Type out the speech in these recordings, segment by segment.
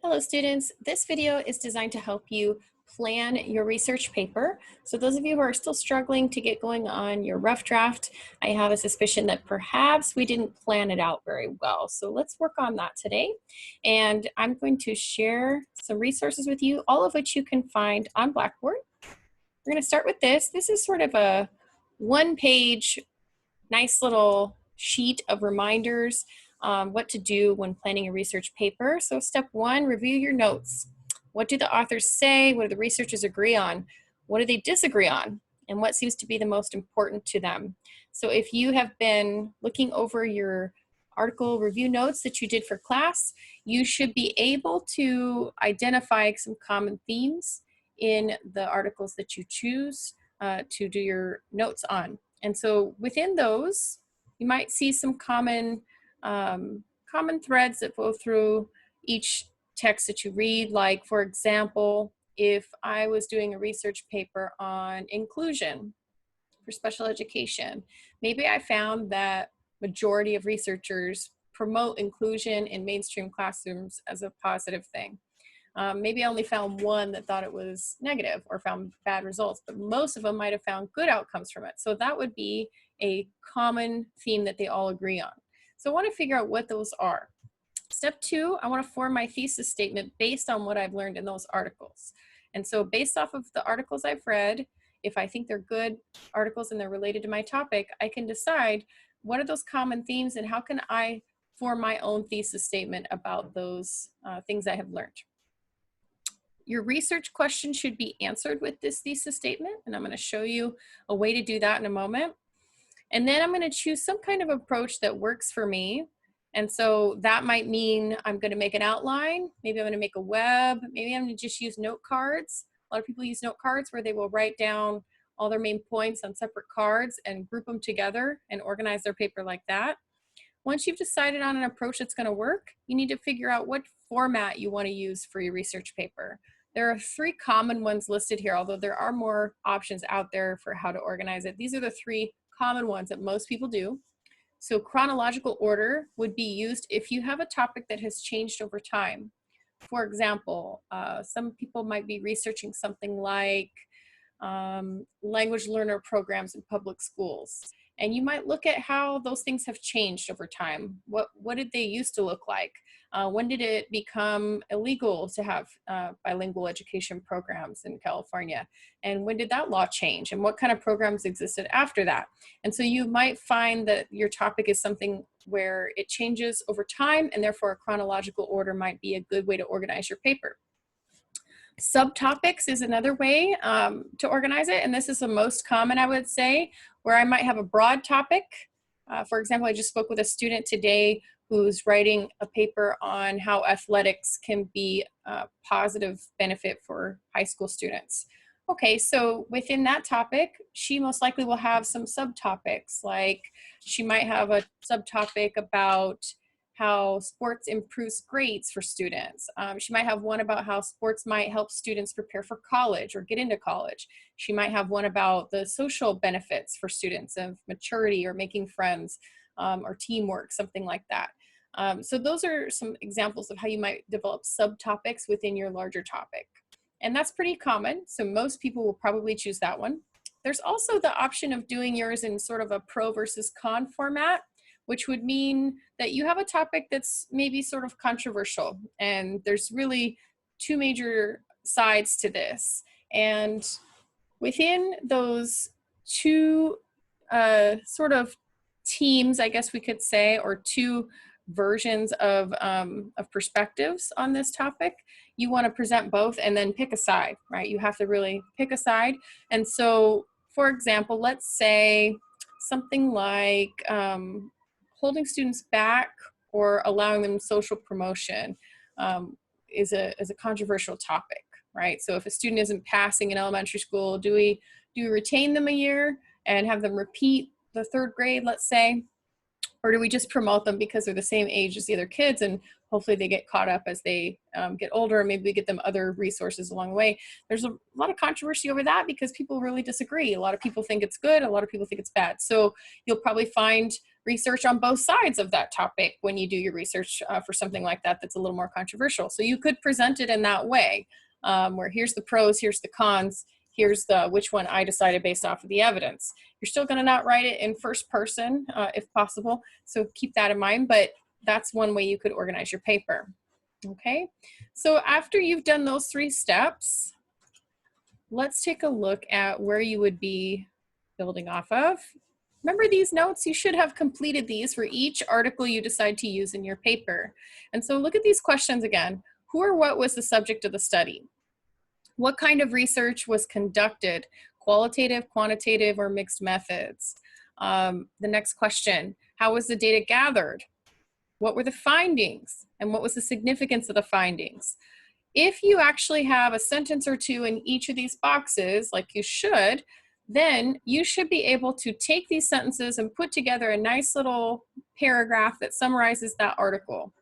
Hello students, this video is designed to help you plan your research paper. So those of you who are still struggling to get going on your rough draft, I have a suspicion that perhaps we didn't plan it out very well. So let's work on that today. And I'm going to share some resources with you, all of which you can find on Blackboard. We're going to start with this. This is sort of a one-page, nice little sheet of reminders what to do when planning a research paper. So step one, review your notes. What do the authors say? What do the researchers agree on? What do they disagree on? And what seems to be the most important to them? So if you have been looking over your article review notes that you did for class, you should be able to identify some common themes in the articles that you choose to do your notes on. And so within those, you might see some common threads that go through each text that you read. Like, for example, if I was doing a research paper on inclusion for special education, maybe I found that majority of researchers promote inclusion in mainstream classrooms as a positive thing. Maybe I only found one that thought it was negative or found bad results, but most of them might have found good outcomes from it. So that would be a common theme that they all agree on. So I want to figure out what those are. Step two, I want to form my thesis statement based on what I've learned in those articles. And so based off of the articles I've read, if I think they're good articles and they're related to my topic, I can decide what are those common themes and how can I form my own thesis statement about those things I have learned. Your research question should be answered with this thesis statement, and I'm going to show you a way to do that in a moment. And then I'm going to choose some kind of approach that works for me. And so that might mean I'm going to make an outline. Maybe I'm going to make a web. Maybe I'm going to just use note cards. A lot of people use note cards where they will write down all their main points on separate cards and group them together and organize their paper like that. Once you've decided on an approach that's going to work, you need to figure out what format you want to use for your research paper. There are three common ones listed here, although there are more options out there for how to organize it. These are the three common ones that most people do. So chronological order would be used if you have a topic that has changed over time. For example, some people might be researching something like language learner programs in public schools. And you might look at how those things have changed over time. What did they used to look like? When did it become illegal to have bilingual education programs in California? And when did that law change? And what kind of programs existed after that? And so you might find that your topic is something where it changes over time, and therefore a chronological order might be a good way to organize your paper. Subtopics is another way to organize it, and this is the most common, I would say, where I might have a broad topic. For example, I just spoke with a student today who's writing a paper on how athletics can be a positive benefit for high school students. Okay, so within that topic, she most likely will have some subtopics, like she might have a subtopic about how sports improves grades for students. She might have one about how sports might help students prepare for college or get into college. She might have one about the social benefits for students of maturity or making friends or teamwork, something like that. So those are some examples of how you might develop subtopics within your larger topic. And that's pretty common, so most people will probably choose that one. There's also the option of doing yours in sort of a pro versus con format, which would mean that you have a topic that's maybe sort of controversial, and there's really two major sides to this. And within those two sort of teams, I guess we could say, or two versions of perspectives on this topic, you want to present both and then pick a side, right? You have to really pick a side. And so, for example, let's say something like holding students back or allowing them social promotion is a controversial topic, right? So if a student isn't passing in elementary school, do we retain them a year and have them repeat the third grade, let's say? Or do we just promote them because they're the same age as the other kids and hopefully they get caught up as they get older, and maybe we get them other resources along the way? There's a lot of controversy over that because people really disagree. A lot of people think it's good, a lot of people think it's bad. So you'll probably find research on both sides of that topic when you do your research for something like that that's a little more controversial. So you could present it in that way, where here's the pros, here's the cons, here's the which one I decided based off of the evidence. You're still going to not write it in first person if possible, so keep that in mind, but that's one way you could organize your paper. Okay, so after you've done those 3 steps, let's take a look at where you would be building off of. Remember these notes? You should have completed these for each article you decide to use in your paper. And so look at these questions again. Who or what was the subject of the study? What kind of research was conducted? Qualitative, quantitative, or mixed methods? The next question, how was the data gathered? What were the findings? And what was the significance of the findings? If you actually have a sentence or 2 in each of these boxes, like you should, then you should be able to take these sentences and put together a nice little paragraph that summarizes that article.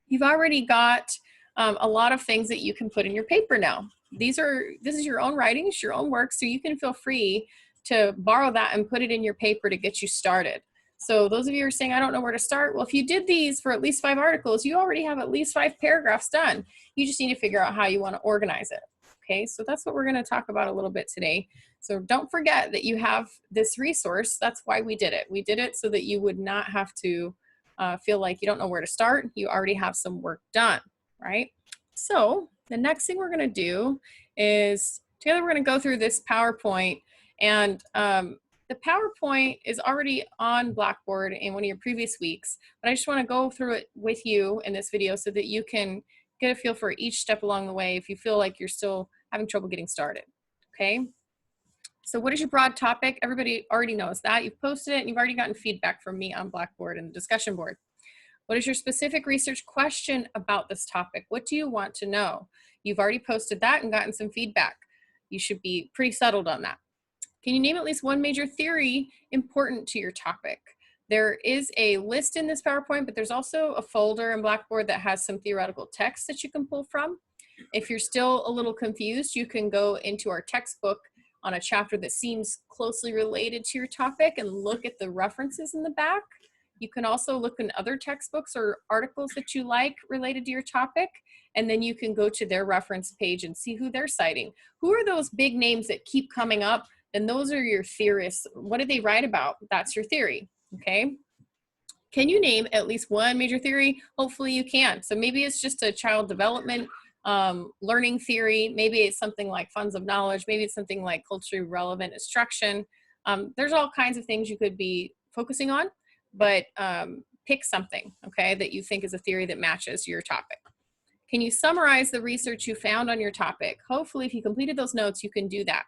You've already got a lot of things that you can put in your paper now. This is your own writing, it's your own work, so you can feel free to borrow that and put it in your paper to get you started. So those of you who are saying, I don't know where to start, well, if you did these for at least 5 articles, you already have at least 5 paragraphs done. You just need to figure out how you want to organize it. Okay, so that's what we're going to talk about a little bit today. So don't forget that you have this resource. That's why we did it. We did it so that you would not have to feel like you don't know where to start. You already have some work done, right? So the next thing we're going to do is together we're going to go through this PowerPoint, and the PowerPoint is already on Blackboard in one of your previous weeks, but I just want to go through it with you in this video so that you can get a feel for each step along the way if you feel like you're still having trouble getting started, okay? So what is your broad topic? Everybody already knows that. You've posted it and you've already gotten feedback from me on Blackboard and the discussion board. What is your specific research question about this topic? What do you want to know? You've already posted that and gotten some feedback. You should be pretty settled on that. Can you name at least one major theory important to your topic? There is a list in this PowerPoint, but there's also a folder in Blackboard that has some theoretical text that you can pull from. If you're still a little confused, you can go into our textbook on a chapter that seems closely related to your topic and look at the references in the back. You can also look in other textbooks or articles that you like related to your topic, and then you can go to their reference page and see who they're citing. Who are those big names that keep coming up? And those are your theorists. What did they write about? That's your theory, okay? Can you name at least one major theory? Hopefully you can. So maybe it's just a child development learning theory. Maybe it's something like funds of knowledge. Maybe it's something like culturally relevant instruction. There's all kinds of things you could be focusing on, but pick something, okay, that you think is a theory that matches your topic. Can you summarize the research you found on your topic? Hopefully if you completed those notes, you can do that.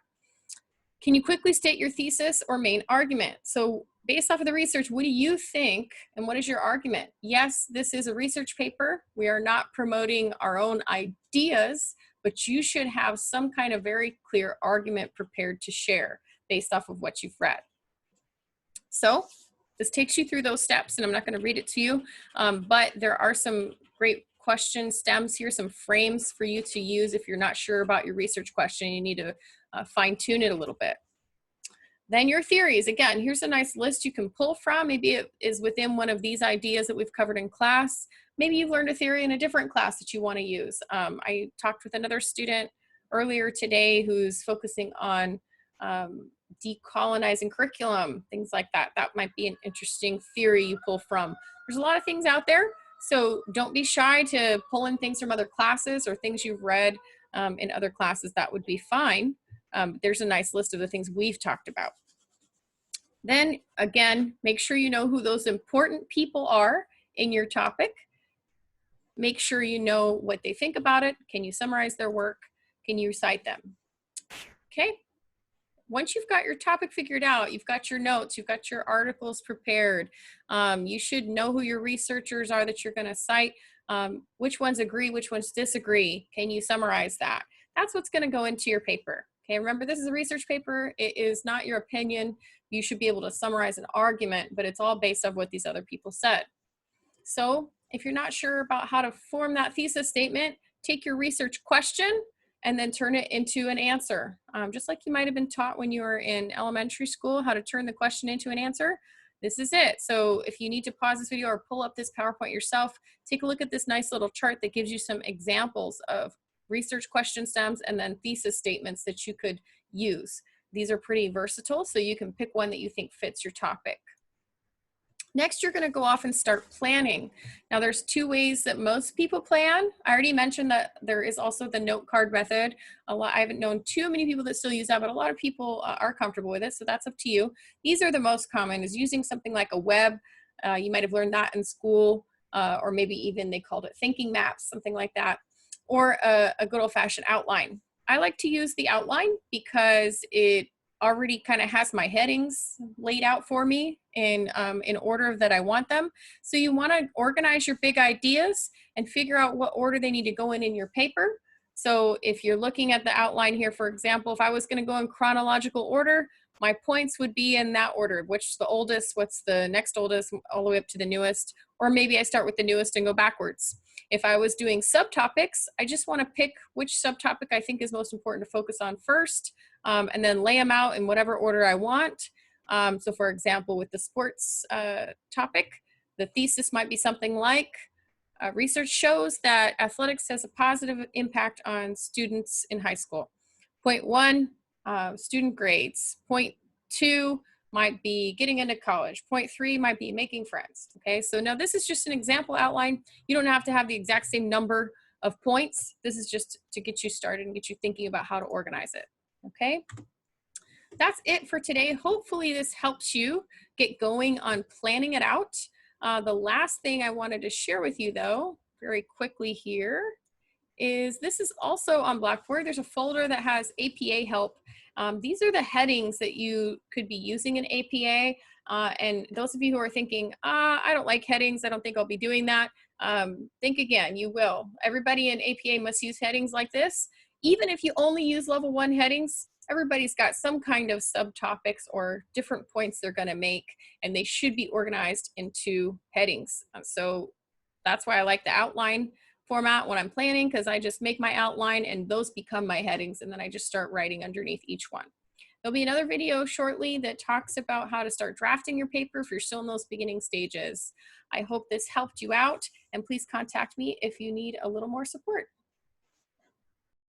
Can you quickly state your thesis or main argument? So based off of the research, what do you think and what is your argument? Yes, this is a research paper. We are not promoting our own ideas, but you should have some kind of very clear argument prepared to share based off of what you've read. So this takes you through those steps, and I'm not going to read it to you, but there are some great question stems here, some frames for you to use if you're not sure about your research question. You need to fine tune it a little bit. Then your theories. Again, here's a nice list you can pull from. Maybe it is within one of these ideas that we've covered in class. Maybe you've learned a theory in a different class that you want to use. I talked with another student earlier today who's focusing on decolonizing curriculum, things like that. That might be an interesting theory you pull from. There's a lot of things out there, so don't be shy to pull in things from other classes or things you've read in other classes. That would be fine. There's a nice list of the things we've talked about. Then again, make sure you know who those important people are in your topic. Make sure you know what they think about it. Can you summarize their work? Can you cite them? Okay. Once you've got your topic figured out, you've got your notes, you've got your articles prepared, you should know who your researchers are that you're going to cite, which ones agree, which ones disagree. Can you summarize that? That's what's going to go into your paper. Okay, remember this is a research paper. It is not your opinion. You should be able to summarize an argument, but it's all based on what these other people said. So if you're not sure about how to form that thesis statement, take your research question and then turn it into an answer. Just like you might have been taught when you were in elementary school, how to turn the question into an answer. this is it. So if you need to pause this video or pull up this PowerPoint yourself, take a look at this nice little chart that gives you some examples of research question stems and then thesis statements that you could use. These are pretty versatile, so you can pick one that you think fits your topic. Next, you're gonna go off and start planning. Now there's two ways that most people plan. I already mentioned that there is also the note card method. I haven't known too many people that still use that, but a lot of people are comfortable with it, so that's up to you. These are the most common, is using something like a web. You might have learned that in school, or maybe even they called it thinking maps, something like that, or a good old-fashioned outline. I like to use the outline because it already kind of has my headings laid out for me in order that I want them. So you want to organize your big ideas and figure out what order they need to go in your paper. So if you're looking at the outline here, for example, if I was going to go in chronological order, my points would be in that order, which is the oldest, what's the next oldest, all the way up to the newest, or maybe I start with the newest and go backwards. If I was doing subtopics, I just want to pick which subtopic I think is most important to focus on first, and then lay them out in whatever order I want. So for example, with the sports topic, the thesis might be something like, research shows that athletics has a positive impact on students in high school. Point one, student grades. Point two might be getting into college. Point three might be making friends. Okay, so now this is just an example outline. You don't have to have the exact same number of points. This is just to get you started and get you thinking about how to organize it. Okay, that's it for today. Hopefully this helps you get going on planning it out. The last thing I wanted to share with you though, very quickly here, is this is also on Blackboard. There's a folder that has APA help. These are the headings that you could be using in APA. And those of you who are thinking, I don't like headings, I don't think I'll be doing that, think again, you will. Everybody in APA must use headings like this. Even if you only use level 1 headings, everybody's got some kind of subtopics or different points they're gonna make, and they should be organized into headings. So that's why I like the outline format when I'm planning, because I just make my outline and those become my headings, and then I just start writing underneath each one. There'll be another video shortly that talks about how to start drafting your paper if you're still in those beginning stages. I hope this helped you out, and please contact me if you need a little more support.